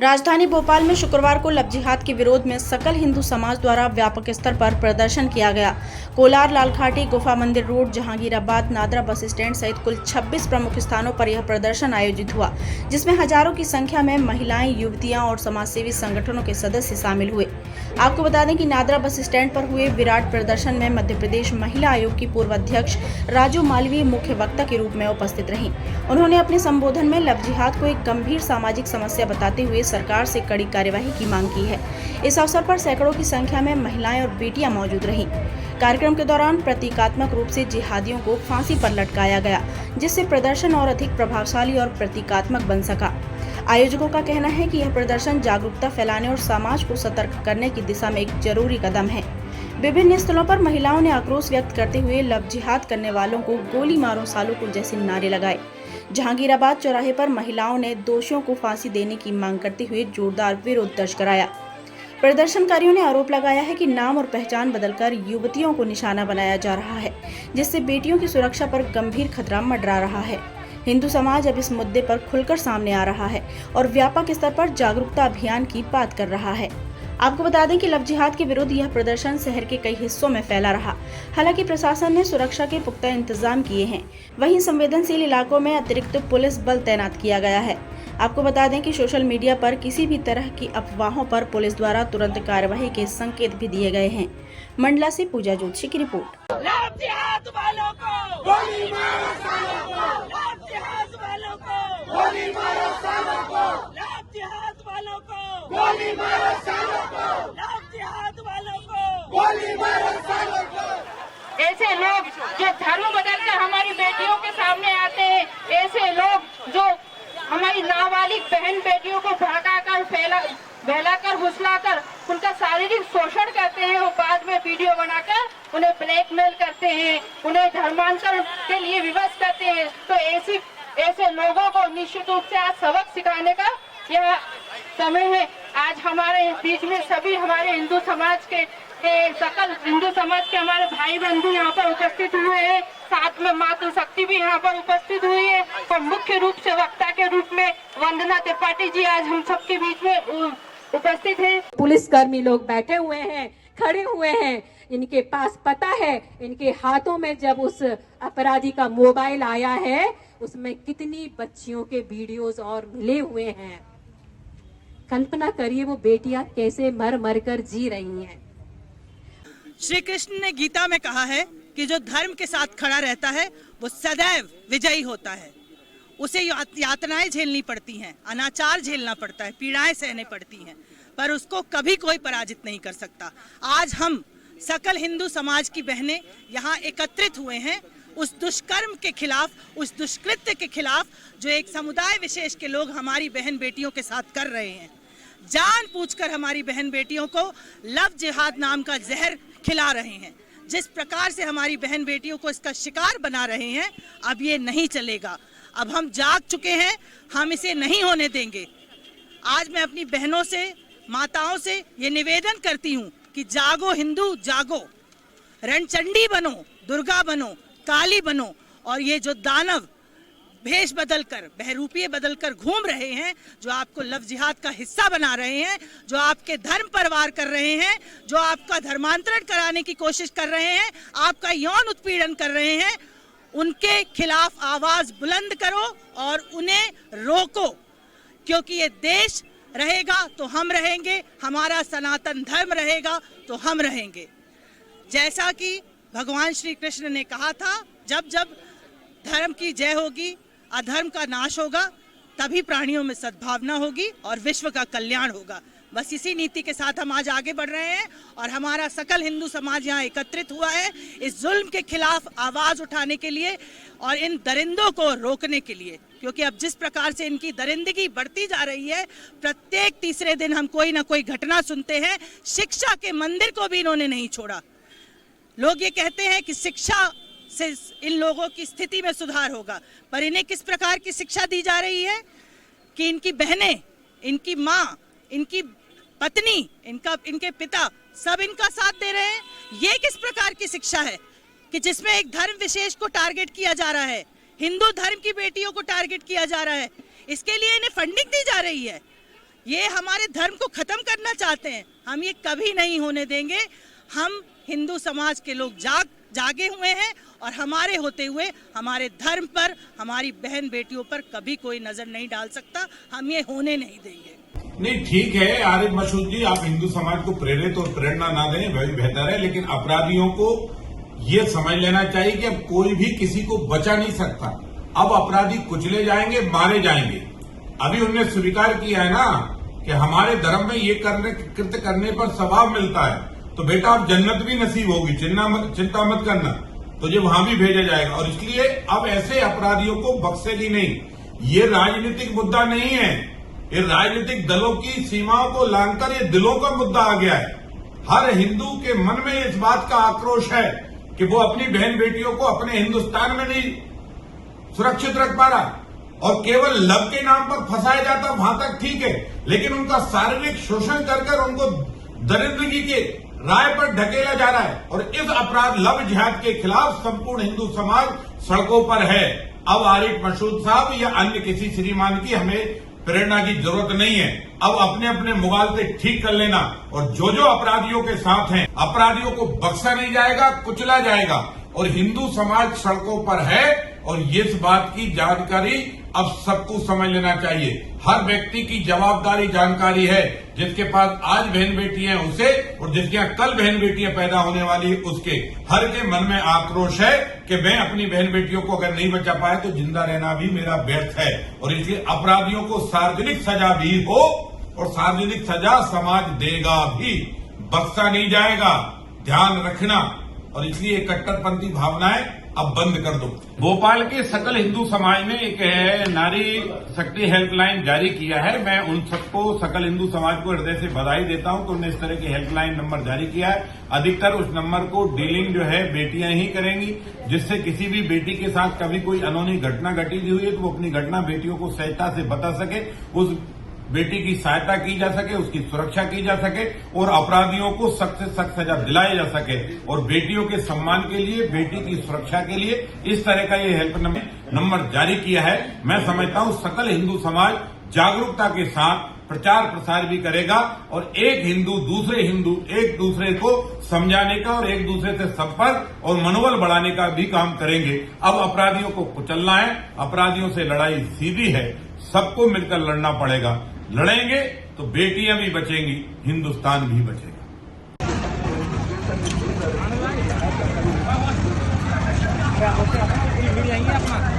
राजधानी भोपाल में शुक्रवार को लव जिहाद के विरोध में सकल हिंदू समाज द्वारा व्यापक स्तर पर प्रदर्शन किया गया। कोलार, लालघाटी, गुफा मंदिर road, Jahangirabad, NADRA bus stand सहित कुल 26 प्रमुख स्थानों पर यह प्रदर्शन आयोजित हुआ, जिसमें हजारों की संख्या में महिलाएं, युवतियां और समाजसेवी संगठनों के सदस्य शामिल हुए। आपको बता दें कि नादरा बस स्टैंड पर हुए विराट प्रदर्शन में मध्य प्रदेश महिला आयोग की पूर्व अध्यक्ष राजू मालवीय मुख्य वक्ता के रूप में उपस्थित रहीं। उन्होंने अपने संबोधन में लव जिहाद को एक गंभीर सामाजिक समस्या बताते हुए सरकार से कड़ी कार्यवाही की मांग की है। इस अवसर पर सैकड़ों की संख्या में महिलाएं और बेटियां मौजूद रहीं। कार्यक्रम के दौरान प्रतीकात्मक रूप से जिहादियों को फांसी पर लटकाया गया, जिससे प्रदर्शन और अधिक प्रभावशाली और प्रतीकात्मक बन सका। आयोजकों का कहना है कि यह प्रदर्शन जागरूकता फैलाने और समाज को सतर्क करने की दिशा में एक जरूरी कदम है। विभिन्न स्थलों पर महिलाओं ने आक्रोश व्यक्त करते हुए लव जिहाद करने वालों को गोली मारो सालों को जैसे नारे लगाए। जहांगीराबाद चौराहे पर महिलाओं ने दोषियों को फांसी देने की मांग करते हुए जोरदार विरोध दर्ज कराया। प्रदर्शनकारियों ने आरोप लगाया है कि नाम और पहचान बदलकर युवतियों को निशाना बनाया जा रहा है, जिससे बेटियों की सुरक्षा पर गंभीर खतरा मंडरा रहा है। हिंदू समाज अब इस मुद्दे पर खुलकर सामने आ रहा है और व्यापक स्तर पर जागरूकता अभियान की बात कर रहा है। आपको बता दें कि लव जिहाद के विरुद्ध यह प्रदर्शन शहर के कई हिस्सों में फैला रहा। हालांकि प्रशासन ने सुरक्षा के पुख्ता इंतजाम किए हैं। वहीं संवेदनशील इलाकों में अतिरिक्त पुलिस बल तैनात किया गया है। आपको बता दें कि सोशल मीडिया पर किसी भी तरह की अफवाहों पर पुलिस द्वारा तुरंत कार्यवाही के संकेत भी दिए गए हैं। मंडला से पूजा जोशी की रिपोर्ट। लव जिहाद वालों को गोली मारो सालों को, लव जिहाद वालों को गोली मारो सालों को, लव जिहाद वालों को गोली मारो सालों को, लव जिहाद वालों को गोली मारो सालों को। ऐसे लोग जो धर्म बदलकर हमारी बेटियों के सामने आते हैं, ऐसे लोग जो हमारी नाबालिग बहन बेटियों को भड़काकर बहलाकर फुसलाकर उनका शारीरिक शोषण करते हैं और बाद में वीडियो बनाकर उन्हें ब्लैकमेल करते हैं, उन्हें धर्मांतर के लिए विवश करते हैं। तो ऐसे लोगों को निश्चित रूप से आज सबक सिखाने का यह समय है। आज हमारे बीच में सभी हमारे हिंदू समाज के सकल हिंदू समाज के हमारे भाई बंधु यहाँ पर उपस्थित हुए हैं, साथ में मातृ शक्ति भी यहाँ पर उपस्थित हुई है और मुख्य रूप से वक्ता के रूप में वंदना त्रिपाठी जी आज हम सबके बीच में उपस्थित हैं। पुलिसकर्मी लोग बैठे हुए हैं, खड़े हुए हैं, इनके पास पता है, इनके हाथों में जब उस अपराधी का मोबाइल आया है उसमें कितनी बच्चियों के वीडियोस और मिले हुए हैं। कल्पना करिए वो बेटियां कैसे मर मर कर जी रही हैं। श्री कृष्ण ने गीता में कहा है कि जो धर्म के साथ खड़ा रहता है वो सदैव विजयी होता है। उसे यातनाएं झेलनी पड़ती हैं, अनाचार झेलना पड़ता है, पीड़ाएं सहने पड़ती हैं, पर उसको कभी कोई पराजित नहीं कर सकता। आज हम सकल हिंदू समाज की बहनें यहाँ एकत्रित हुए हैं उस दुष्कर्म के खिलाफ, उस दुष्कृत्य के खिलाफ जो एक समुदाय विशेष के लोग हमारी बहन बेटियों के साथ कर रहे हैं। जानबूझकर हमारी बहन बेटियों को लव जिहाद नाम का जहर खिला रहे हैं। जिस प्रकार से हमारी बहन बेटियों को इसका शिकार बना रहे हैं, अब ये नहीं चलेगा। अब हम जाग चुके हैं, हम इसे नहीं होने देंगे। आज मैं अपनी बहनों से, माताओं से ये निवेदन करती हूँ कि जागो हिंदू जागो, रणचंडी बनो, दुर्गा बनो, काली बनो, और ये जो दानव भेष बदलकर, बहरूपिये बदलकर घूम रहे हैं, जो आपको लव जिहाद का हिस्सा बना रहे हैं, जो आपके धर्म पर वार कर रहे हैं, जो आपका धर्मांतरण कराने की कोशिश कर रहे हैं, आपका यौन उत्पीड़न कर रहे हैं, उनके खिलाफ आवाज बुलंद करो और उन्हें रोको। क्योंकि ये देश रहेगा तो हम रहेंगे, हमारा सनातन धर्म रहेगा तो हम रहेंगे। जैसा कि भगवान श्री कृष्ण ने कहा था, जब जब धर्म की जय होगी, अधर्म का नाश होगा, तभी प्राणियों में सद्भावना होगी और विश्व का कल्याण होगा। बस इसी नीति के साथ हम आज आगे बढ़ रहे हैं और हमारा सकल हिंदू समाज यहाँ एकत्रित हुआ है इस जुल्म के खिलाफ आवाज उठाने के लिए और इन दरिंदों को रोकने के लिए। क्योंकि अब जिस प्रकार से इनकी दरिंदगी बढ़ती जा रही है, प्रत्येक तीसरे दिन हम कोई ना कोई घटना सुनते हैं। शिक्षा के मंदिर को भी इन्होंने नहीं छोड़ा। लोग ये कहते हैं कि शिक्षा से इन लोगों की स्थिति में सुधार होगा, पर इन्हें किस प्रकार की शिक्षा दी जा रही है कि इनकी बहनें, इनकी माँ, इनकी पत्नी, इनके पिता सब इनका साथ दे रहे हैं। ये किस प्रकार की शिक्षा है कि जिसमें एक धर्म विशेष को टारगेट किया जा रहा है, हिंदू धर्म की बेटियों को टारगेट किया जा रहा है, इसके लिए इन्हें फंडिंग दी जा रही है। ये हमारे धर्म को खत्म करना चाहते हैं। हम ये कभी नहीं होने देंगे। हम हिंदू समाज के लोग जागे हुए हैं और हमारे होते हुए हमारे धर्म पर, हमारी बहन बेटियों पर कभी कोई नजर नहीं डाल सकता। हम ये होने नहीं देंगे। नहीं, ठीक है आरिफ मसूद जी, आप हिंदू समाज को प्रेरित और प्रेरणा ना दें, वही बेहतर है। लेकिन अपराधियों को ये समझ लेना चाहिए कि अब कोई भी किसी को बचा नहीं सकता। अब अपराधी कुचले जाएंगे, मारे जाएंगे। अभी उन्होंने स्वीकार किया है ना कि हमारे धर्म में ये कृत्य करने पर सवाब मिलता है, तो बेटा आप जन्नत भी नसीब होगी, चिंता मत करना, तुझे वहां भी भेजा जाएगा। और इसलिए अब ऐसे अपराधियों को बख्शेगी नहीं। ये राजनीतिक मुद्दा नहीं है, ये राजनीतिक दलों की सीमाओं को लांघकर ये दिलों का मुद्दा आ गया है। हर हिंदू के मन में इस बात का आक्रोश है कि वो अपनी बहन बेटियों को अपने हिंदुस्तान में नहीं सुरक्षित रख पा रहा, और केवल लव के नाम पर फंसाया जाता वहां तक ठीक है, लेकिन उनका शारीरिक शोषण कर उनको दरिद्रगी के राय पर ढकेला जा रहा है। और इस अपराध लव जिहाद के खिलाफ संपूर्ण हिंदू समाज सड़कों पर है। अब आरिफ मसूद साहब या अन्य किसी श्रीमान की हमें प्रेरणा की जरूरत नहीं है। अब अपने अपने मुगालते ठीक कर लेना, और जो अपराधियों के साथ हैं, अपराधियों को बख्शा नहीं जाएगा, कुचला जाएगा। और हिंदू समाज सड़कों पर है, और इस बात की जानकारी अब सबको समझ लेना चाहिए। हर व्यक्ति की जवाबदारी जानकारी है, जिसके पास आज बहन बेटी है उसे, और जिसके यहाँ कल बहन बेटियां पैदा होने वाली है उसके। हर के मन में आक्रोश है कि मैं अपनी बहन बेटियों को अगर नहीं बचा पाया तो जिंदा रहना भी मेरा व्यर्थ है। और इसलिए अपराधियों को सार्वजनिक सजा भी हो, और सार्वजनिक सजा समाज देगा भी, बख्शा नहीं जाएगा, ध्यान रखना। और इसलिए कट्टरपंथी भावनाएं अब बंद कर दो। भोपाल के सकल हिंदू समाज ने एक नारी शक्ति हेल्पलाइन जारी किया है। मैं उन सबको, सकल हिंदू समाज को हृदय से बधाई देता हूं कि उन्होंने इस तरह की हेल्पलाइन नंबर जारी किया है। अधिकतर उस नंबर को डीलिंग जो है बेटियां ही करेंगी, जिससे किसी भी बेटी के साथ कभी कोई अनहोनी घटना घटी हुई है तो वो अपनी घटना बेटियों को सहजता से बता सके, उस बेटी की सहायता की जा सके, उसकी सुरक्षा की जा सके, और अपराधियों को सख्त से सख्त सजा दिलाई जा सके। और बेटियों के सम्मान के लिए, बेटी की सुरक्षा के लिए इस तरह का ये हेल्प नंबर जारी किया है। मैं समझता हूं सकल हिंदू समाज जागरूकता के साथ प्रचार प्रसार भी करेगा, और एक हिंदू एक दूसरे को समझाने का और एक दूसरे से संपर्क और मनोबल बढ़ाने का भी काम करेंगे। अब अपराधियों को कुचलना है, अपराधियों से लड़ाई सीधी है, सबको मिलकर लड़ना पड़ेगा। लड़ेंगे तो बेटियां भी बचेंगी, हिंदुस्तान भी बचेगा। क्या होता है?